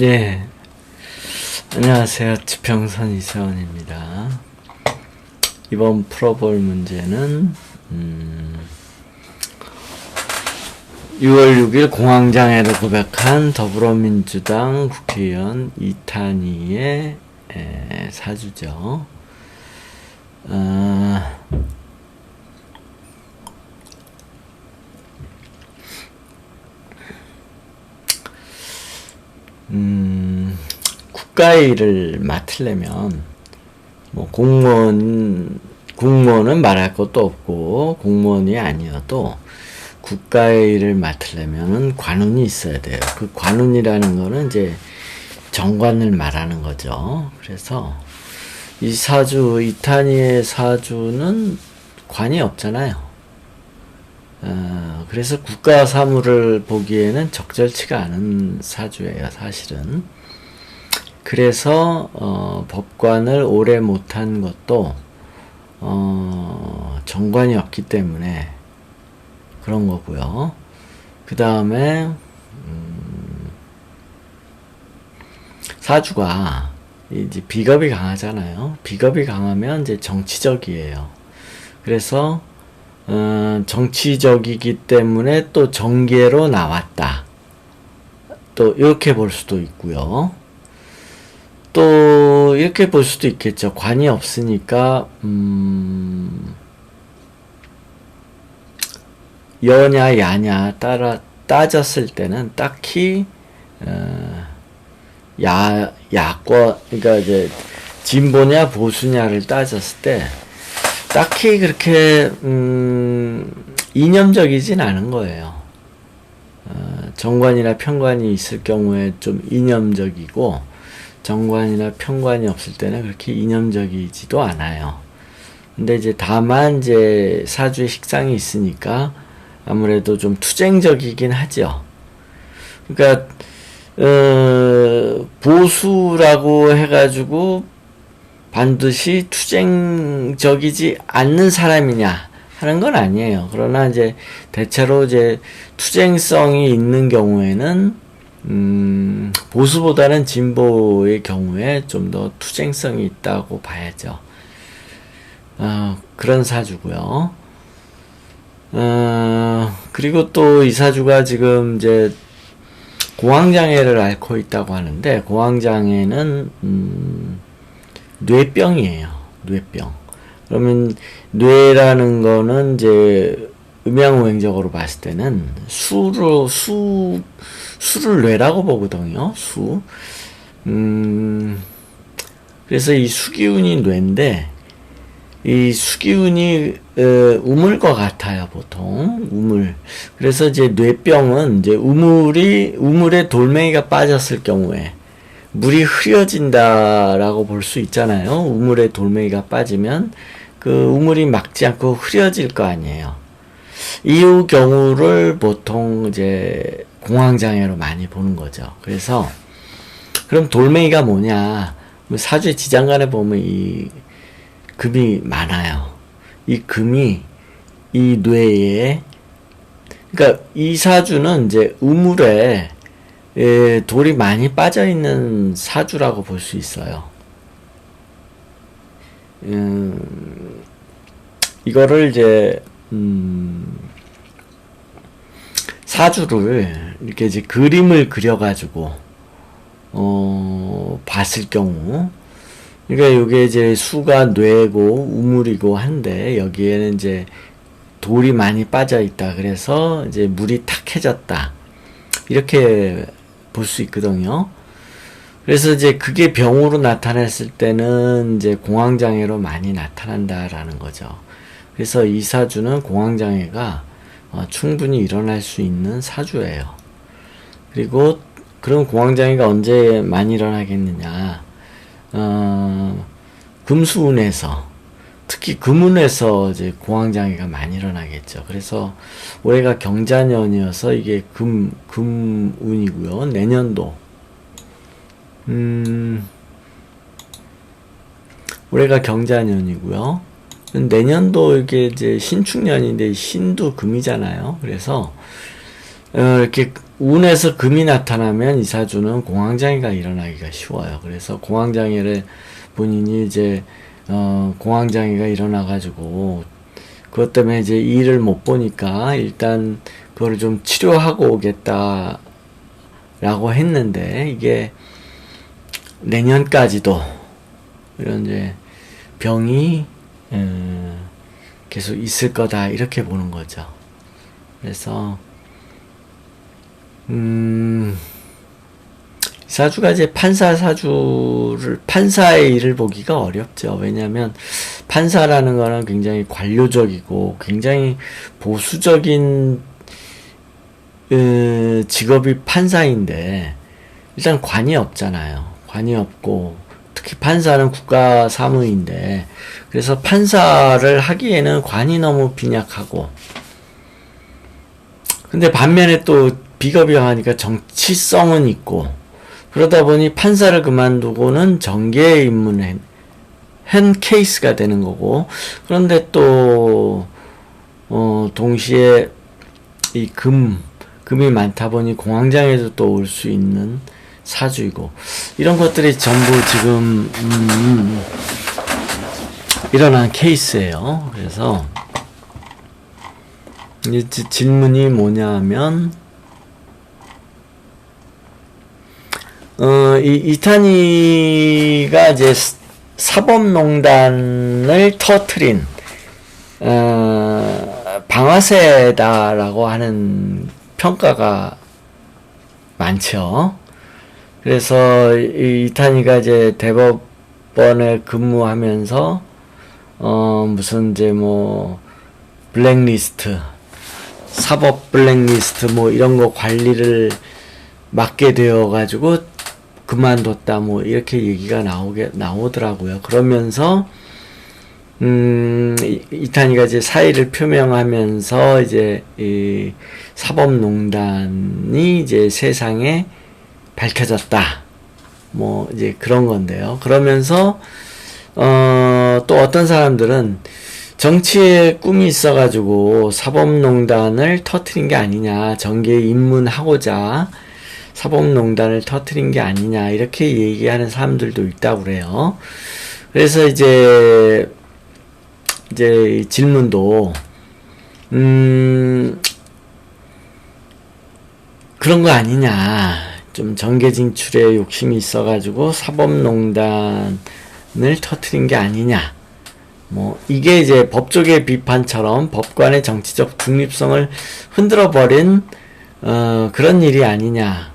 예, 안녕하세요. 지평선 이세원입니다. 이번 풀어볼 문제는 6월 6일 공황장애를 고백한 더불어민주당 국회의원 이탄희의 사주죠. 국가의 일을 맡으려면 뭐 공무원은 말할 것도 없고, 공무원이 아니어도 국가의 일을 맡으려면은 관운이 있어야 돼요. 그 관운이라는 거는 이제 정관을 말하는 거죠. 그래서 이 사주, 이탄희의 사주는 관이 없잖아요. 그래서 국가 사무를 보기에는 적절치가 않은 사주예요, 사실은. 그래서 법관을 오래 못한 것도 정관이 없기 때문에 그런 거고요. 그 다음에 사주가 이제 비겁이 강하잖아요. 비겁이 강하면 이제 정치적이에요. 그래서 정치적이기 때문에 또 정계로 나왔다. 또 이렇게 볼 수도 있고요. 또 이렇게 볼 수도 있겠죠. 관이 없으니까 여냐 야냐 따졌을 때는 딱히 야권, 그러니까 이제 진보냐 보수냐를 따졌을 때 딱히 그렇게 이념적이진 않은 거예요. 정관이나 편관이 있을 경우에 좀 이념적이고, 정관이나 편관이 없을 때는 그렇게 이념적이지도 않아요. 근데 이제 다만 이제 사주에 식상이 있으니까 아무래도 좀 투쟁적이긴 하죠. 그러니까 보수라고 해가지고 반드시 투쟁적이지 않는 사람이냐 하는 건 아니에요. 그러나 이제 대체로 이제 투쟁성이 있는 경우에는 보수보다는 진보의 경우에 좀 더 투쟁성이 있다고 봐야죠. 그런 사주고요. 그리고 또 이 사주가 지금 이제 공황장애를 앓고 있다고 하는데, 공황장애는 뇌병이에요. 뇌병. 그러면 뇌라는 거는 이제 음양오행적으로 봤을 때는 수를 뇌라고 보거든요. 수. 그래서 이 수기운이 뇌인데, 이 수기운이 우물과 같아요, 보통. 우물. 그래서 이제 뇌병은 이제 우물에 돌멩이가 빠졌을 경우에 물이 흐려진다라고 볼 수 있잖아요. 우물에 돌멩이가 빠지면 그 우물이 막지 않고 흐려질 거 아니에요. 이 경우를 보통 이제 공황장애로 많이 보는 거죠. 그래서 그럼 돌멩이가 뭐냐? 사주의 지장간에 보면 이 금이 많아요. 이 금이 이 뇌에, 그러니까 이 사주는 이제 우물에 돌이 많이 빠져 있는 사주라고 볼 수 있어요. 이거를 이제 사주를 이렇게 이제 그림을 그려가지고 봤을 경우, 그러니까 이게 이제 수가 뇌고 우물이고 한데, 여기에는 이제 돌이 많이 빠져 있다. 그래서 이제 물이 탁해졌다. 이렇게 볼 수 있거든요. 그래서 이제 그게 병으로 나타났을 때는 이제 공황장애로 많이 나타난다라는 거죠. 그래서 이 사주는 공황장애가 충분히 일어날 수 있는 사주예요. 그리고 그럼 공황장애가 언제 많이 일어나겠느냐? 금수운에서, 특히 금운에서 이제 공황장애가 많이 일어나겠죠. 그래서 올해가 경자년이어서 이게 금운이고요. 내년도 올해가 경자년이고요. 내년도 이게 이제 신축년인데 신도 금이잖아요. 그래서 이렇게 운에서 금이 나타나면 이 사주는 공황장애가 일어나기가 쉬워요. 그래서 공황장애를 본인이 이제 공황장애가 일어나가지고 그것 때문에 이제 일을 못 보니까 일단 그걸 좀 치료하고 오겠다라고 했는데 이게 내년까지도 이런 이제 병이 계속 있을 거다 이렇게 보는 거죠. 그래서 사주가 이제 판사의 일을 보기가 어렵죠. 왜냐하면 판사라는 거는 굉장히 관료적이고 굉장히 보수적인 직업이 판사인데 일단 관이 없잖아요. 관이 없고 특히 판사는 국가 사무인데 그래서 판사를 하기에는 관이 너무 빈약하고 근데 반면에 또 비겁이하니까 정치성은 있고 그러다 보니 판사를 그만두고는 정계에 입문한 케이스가 되는 거고 그런데 또 동시에 이 금이 많다 보니 공황장애도 또 올 수 있는 사주이고 이런 것들이 전부 지금 일어난 케이스예요. 그래서 이제 질문이 뭐냐면 이탄이가 이제 사법농단을 터트린 방아쇠다라고 하는 평가가 많죠. 그래서 이탄이가 이제 대법원에 근무하면서 무슨 이제 뭐 블랙리스트, 사법 블랙리스트 뭐 이런 거 관리를 맡게 되어 가지고 그만뒀다 뭐 이렇게 얘기가 나오더라고요. 그러면서 이탄이가 이제 사의를 표명하면서 이제 이 사법농단이 이제 세상에 밝혀졌다. 뭐 이제 그런 건데요. 그러면서 또 어떤 사람들은 정치에 꿈이 있어가지고 사법농단을 터트린 게 아니냐, 정계에 입문하고자 사법농단을 터트린 게 아니냐 이렇게 얘기하는 사람들도 있다고 그래요. 그래서 이제 질문도 그런 거 아니냐, 좀 정계 진출에 욕심이 있어가지고 사법농단을 터트린 게 아니냐. 뭐 이게 이제 법조계 비판처럼 법관의 정치적 중립성을 흔들어버린 그런 일이 아니냐.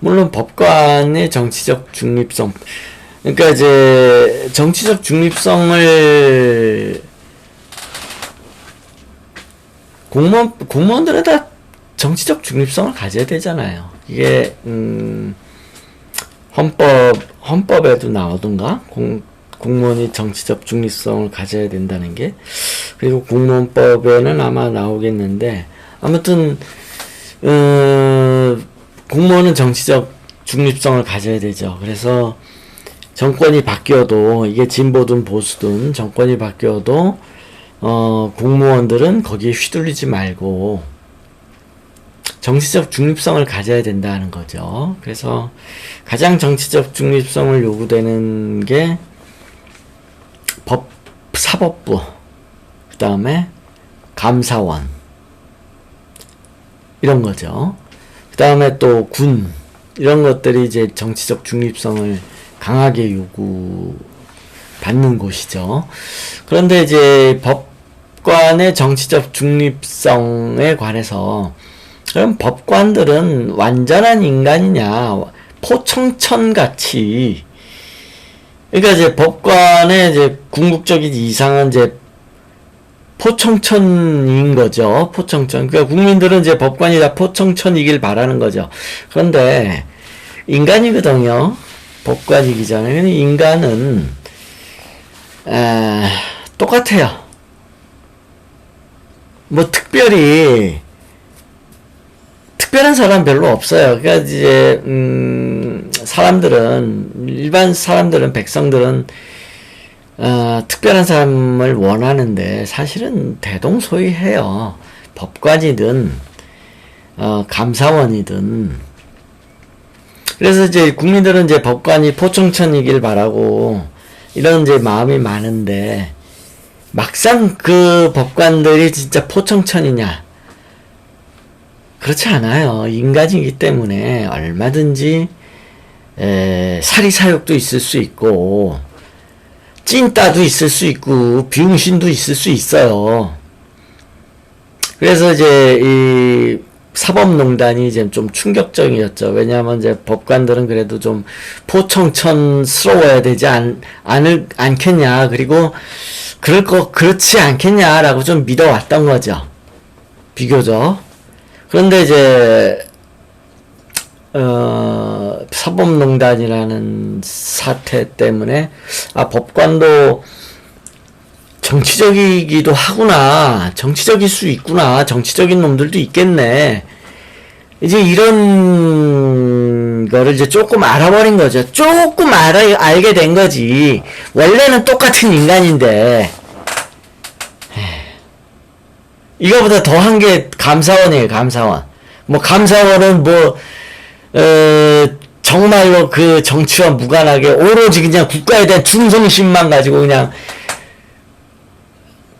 물론 법관의 정치적 중립성, 그러니까 이제 정치적 중립성을 공무원들은 다 정치적 중립성을 가져야 되잖아요. 이게 헌법에도 나오던가 공무원이 정치적 중립성을 가져야 된다는 게, 그리고 공무원법에는 아마 나오겠는데, 아무튼 공무원은 정치적 중립성을 가져야 되죠. 그래서 정권이 바뀌어도, 이게 진보든 보수든 정권이 바뀌어도 공무원들은 거기에 휘둘리지 말고 정치적 중립성을 가져야 된다는 거죠. 그래서 가장 정치적 중립성을 요구되는 게 사법부, 그 다음에 감사원, 이런 거죠. 그 다음에 또 군, 이런 것들이 이제 정치적 중립성을 강하게 요구받는 곳이죠. 그런데 이제 법관의 정치적 중립성에 관해서, 그럼 법관들은 완전한 인간이냐, 포청천 같이, 그러니까 이제 법관의 이제 궁극적인 이상은 이제 포청천인 거죠. 포청천. 그러니까 국민들은 이제 법관이 다 포청천이길 바라는 거죠. 그런데 인간이거든요. 법관이기 전에. 근데 인간은 똑같아요. 뭐 특별한 사람 별로 없어요. 그러니까 이제 일반 사람들은, 백성들은 특별한 사람을 원하는데 사실은 대동소이해요. 법관이든 감사원이든. 그래서 이제 국민들은 이제 법관이 포청천이길 바라고 이런 이제 마음이 많은데, 막상 그 법관들이 진짜 포청천이냐? 그렇지 않아요. 인간이기 때문에 얼마든지 사리사욕도 있을 수 있고 찐따도 있을 수 있고 비용신도 있을 수 있어요. 그래서 이제 이 사법농단이 이제 좀 충격적이었죠. 왜냐하면 이제 법관들은 그래도 좀 포청천스러워야 되지 않겠냐. 그리고 그렇지 않겠냐라고 좀 믿어왔던 거죠. 비교적. 그런데 이제 사법농단이라는 사태 때문에 법관도 정치적이기도 하구나, 정치적일 수 있구나, 정치적인 놈들도 있겠네, 이제 이런 거를 이제 조금 알아버린 거죠. 조금 알게 된 거지. 원래는 똑같은 인간인데 이거보다 더한 게 감사원이에요. 감사원. 뭐 감사원은 뭐 정말로 그 정치와 무관하게 오로지 그냥 국가에 대한 충성심만 가지고 그냥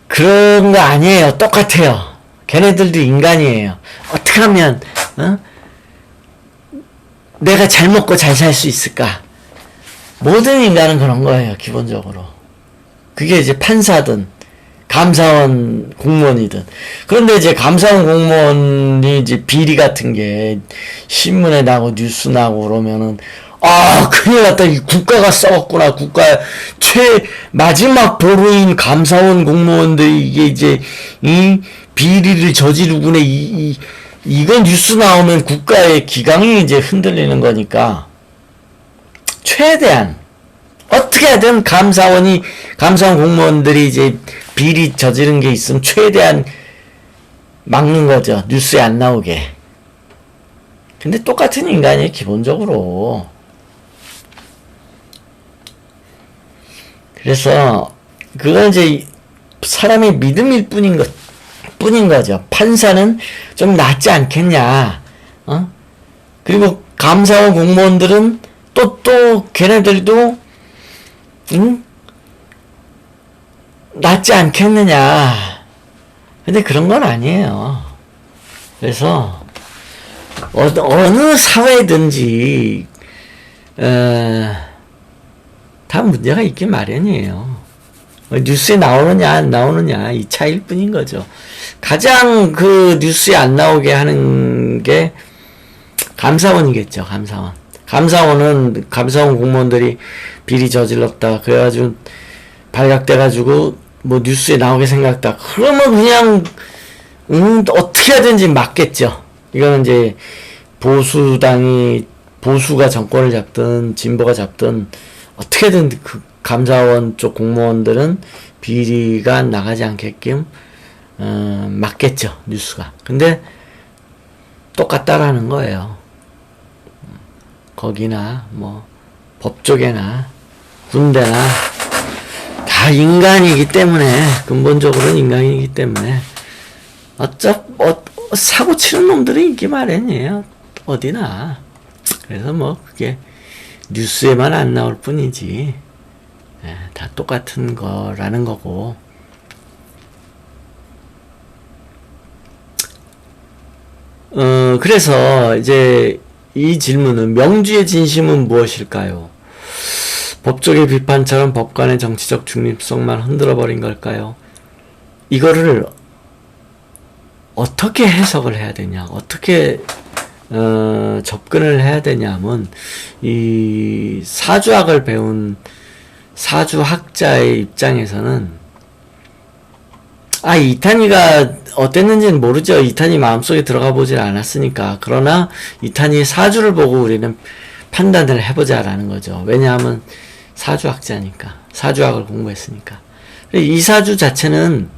그런 거 아니에요. 똑같아요. 걔네들도 인간이에요. 어떻게 하면 내가 잘 먹고 잘 살 수 있을까? 모든 인간은 그런 거예요. 기본적으로. 그게 이제 판사든 감사원 공무원이든. 그런데 이제 감사원 공무원이 이제 비리 같은 게 신문에 나고 뉴스 나고 그러면은 큰일 났다. 이 국가가 썩었구나. 마지막 보루인 감사원 공무원들이 이게 이제 이 비리를 저지르구나. 이건 뉴스 나오면 국가의 기강이 이제 흔들리는 거니까 최대한 어떻게든 감사원 공무원들이 이제 비리 저지른 게 있으면 최대한 막는 거죠. 뉴스에 안 나오게. 근데 똑같은 인간이에요, 기본적으로. 그래서 그건 이제 사람의 믿음일 뿐인 거죠. 판사는 좀 낫지 않겠냐. 그리고 감사원 공무원들은 또 걔네들도 낫지 않겠느냐. 근데 그런 건 아니에요. 그래서 어느 사회든지 다 문제가 있긴 마련이에요. 뉴스에 나오느냐 안 나오느냐 이 차이일 뿐인 거죠. 가장 그 뉴스에 안 나오게 하는 게 감사원이겠죠. 감사원은 감사원 공무원들이 비리 저질렀다 그래가지고 발각돼가지고 뭐 뉴스에 나오게 생각다 그러면 그냥 어떻게 하든지 막겠죠. 이거는 이제 보수가 정권을 잡든 진보가 잡든 어떻게든 그 감사원 쪽 공무원들은 비리가 나가지 않게끔 막겠죠. 뉴스가. 근데 똑같다라는 거예요. 거기나 뭐 법조계나 군대나 다 인간이기 때문에, 근본적으로는 인간이기 때문에 사고 치는 놈들이 인기 마련이에요. 어디나. 그래서 뭐 그게 뉴스에만 안 나올 뿐이지 다 똑같은 거라는 거고. 그래서 이제 이 질문은 명주의 진심은 무엇일까요? 법조계 비판처럼 법관의 정치적 중립성만 흔들어버린 걸까요? 이거를 어떻게 해석을 해야 되냐, 어떻게 접근을 해야 되냐면, 이 사주학을 배운 사주학자의 입장에서는 이탄이가 어땠는지는 모르죠. 이탄이 마음속에 들어가 보질 않았으니까. 그러나 이탄이 사주를 보고 우리는 판단을 해보자라는 거죠. 왜냐하면 사주학자니까, 사주학을 공부했으니까. 이 사주 자체는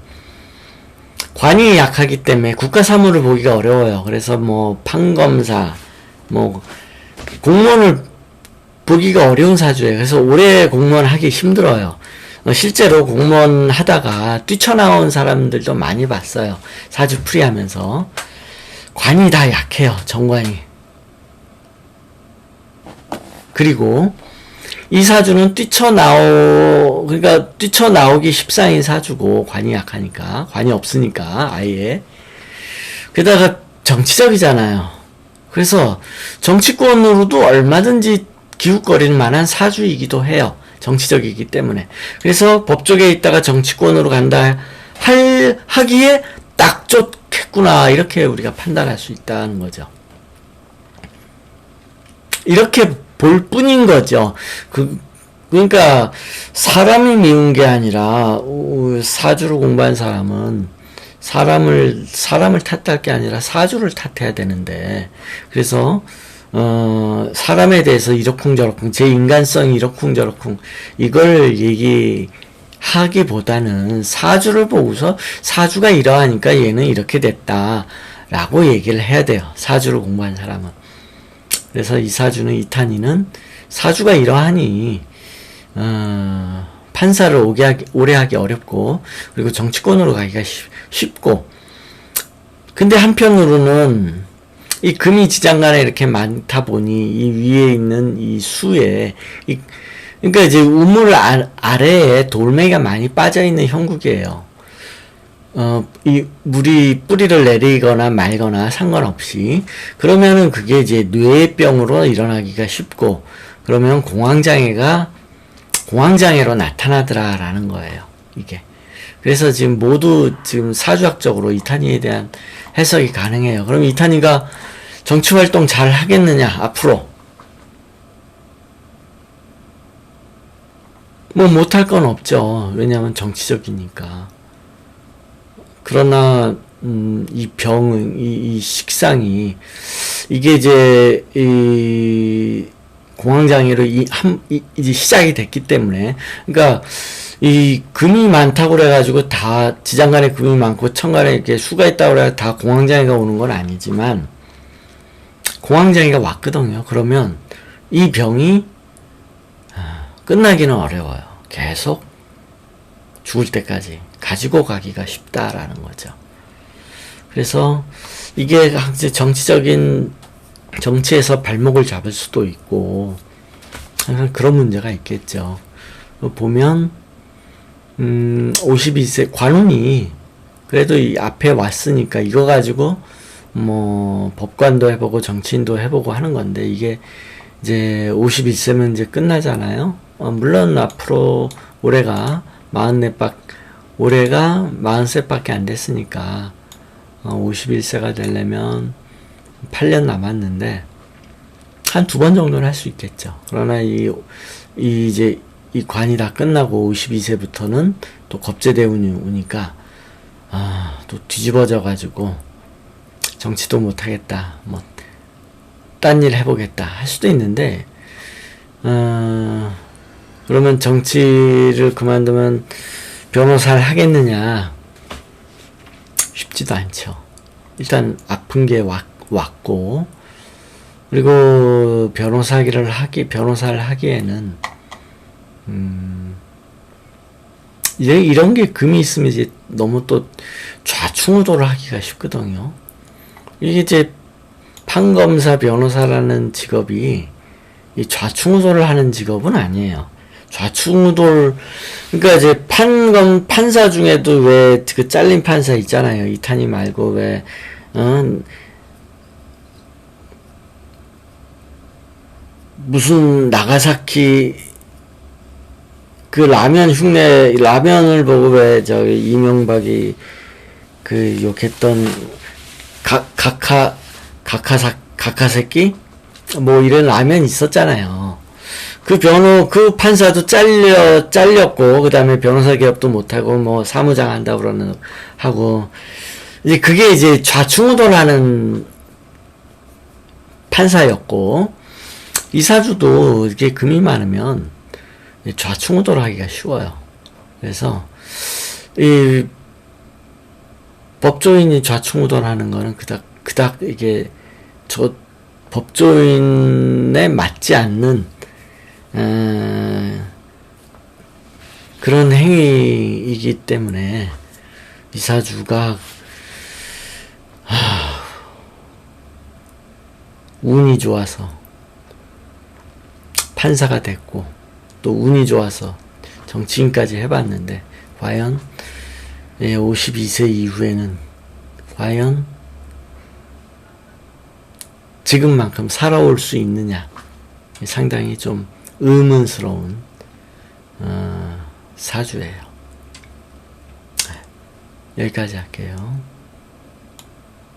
관이 약하기 때문에 국가 사무를 보기가 어려워요. 그래서 뭐 판검사, 뭐 공무원을 보기가 어려운 사주예요. 그래서 오래 공무원 하기 힘들어요. 실제로 공무원 하다가 뛰쳐나온 사람들도 많이 봤어요. 사주 풀이하면서. 관이 다 약해요. 정관이. 그리고 이 사주는 그러니까 뛰쳐나오기 십상인 사주고, 관이 약하니까, 관이 없으니까, 아예. 게다가 정치적이잖아요. 그래서 정치권으로도 얼마든지 기웃거릴 만한 사주이기도 해요. 정치적이기 때문에. 그래서 법조계에 있다가 정치권으로 간다 하기에 딱 좋겠구나, 이렇게 우리가 판단할 수 있다는 거죠. 이렇게 볼 뿐인 거죠. 그러니까 사람이 미운 게 아니라, 사주를 공부한 사람은 사람을 탓할 게 아니라 사주를 탓해야 되는데, 그래서 사람에 대해서 이러쿵저러쿵, 제 인간성이 이러쿵저러쿵, 이걸 얘기하기보다는 사주를 보고서 사주가 이러하니까 얘는 이렇게 됐다 라고 얘기를 해야 돼요. 사주를 공부한 사람은. 그래서 이 사주는, 이탄이는 사주가 이러하니 판사를 오래 하기 어렵고, 그리고 정치권으로 가기가 쉽고, 근데 한편으로는 이 금이 지장간에 이렇게 많다 보니 이 위에 있는 이 수에, 그러니까 이제 우물 아래에 돌멩이가 많이 빠져 있는 형국이에요. 이 물이 뿌리를 내리거나 말거나 상관없이. 그러면은 그게 이제 뇌병으로 일어나기가 쉽고, 그러면 공황장애로 나타나더라라는 거예요, 이게. 그래서 지금 사주학적으로 이탄이에 대한 해석이 가능해요. 그럼 이탄이가 정치활동 잘 하겠느냐, 앞으로? 뭐 못할 건 없죠. 왜냐하면 정치적이니까. 그러나 이 식상이, 이게 이제 이 공황장애로 이제 시작이 됐기 때문에, 그러니까 이 금이 많다고 그래가지고 다 지장간에 금이 많고 천간에 이렇게 수가 있다고 그래서 다 공황장애가 오는 건 아니지만, 공황장애가 왔거든요. 그러면 이 병이 끝나기는 어려워요. 계속 죽을 때까지 가지고 가기가 쉽다라는 거죠. 그래서 이게 정치에서 발목을 잡을 수도 있고, 항상 그런 문제가 있겠죠. 보면 52세 관운이 그래도 이 앞에 왔으니까 이거 가지고 뭐 법관도 해보고 정치인도 해보고 하는 건데, 이게 이제 51세면 이제 끝나잖아요. 물론 앞으로 올해가 40세밖에 안 됐으니까 51세가 되려면 8년 남았는데 한 2번 정도는 할 수 있겠죠. 그러나 이제 이 관이 다 끝나고 52세부터는 또 겁재대운이 오니까 또 뒤집어져 가지고 정치도 못 하겠다, 뭐 딴 일 해보겠다 할 수도 있는데, 그러면 정치를 그만두면 변호사를 하겠느냐, 쉽지도 않죠. 일단 아픈 게 왔고, 그리고 변호사를 하기에는 이런 게 금이 있으면 이제 너무 또 좌충우돌을 하기가 쉽거든요. 이게 이제 판검사 변호사라는 직업이 이 좌충우돌을 하는 직업은 아니에요. 좌충우돌, 그러니까 이제 판사 중에도 왜 그 잘린 판사 있잖아요. 이탄이 말고 왜 무슨 나가사키 그 라면을 보고 왜 저기 이명박이 그 욕했던 가카새끼 뭐 이런 라면 있었잖아요. 그 판사도 잘렸고, 그 다음에 변호사 개업도 못하고, 뭐, 사무장 한다고 하고, 이제 그게 이제 좌충우돌하는 판사였고, 이 사주도 이렇게 금이 많으면 좌충우돌 하기가 쉬워요. 그래서, 이 법조인이 좌충우돌 하는 거는 그닥 이게 법조인에 맞지 않는 그런 행위이기 때문에 이 사주가 운이 좋아서 판사가 됐고 또 운이 좋아서 정치인까지 해봤는데 과연 52세 이후에는 과연 지금만큼 살아올 수 있느냐, 상당히 좀 의문스러운 사주예요. 여기까지 할게요.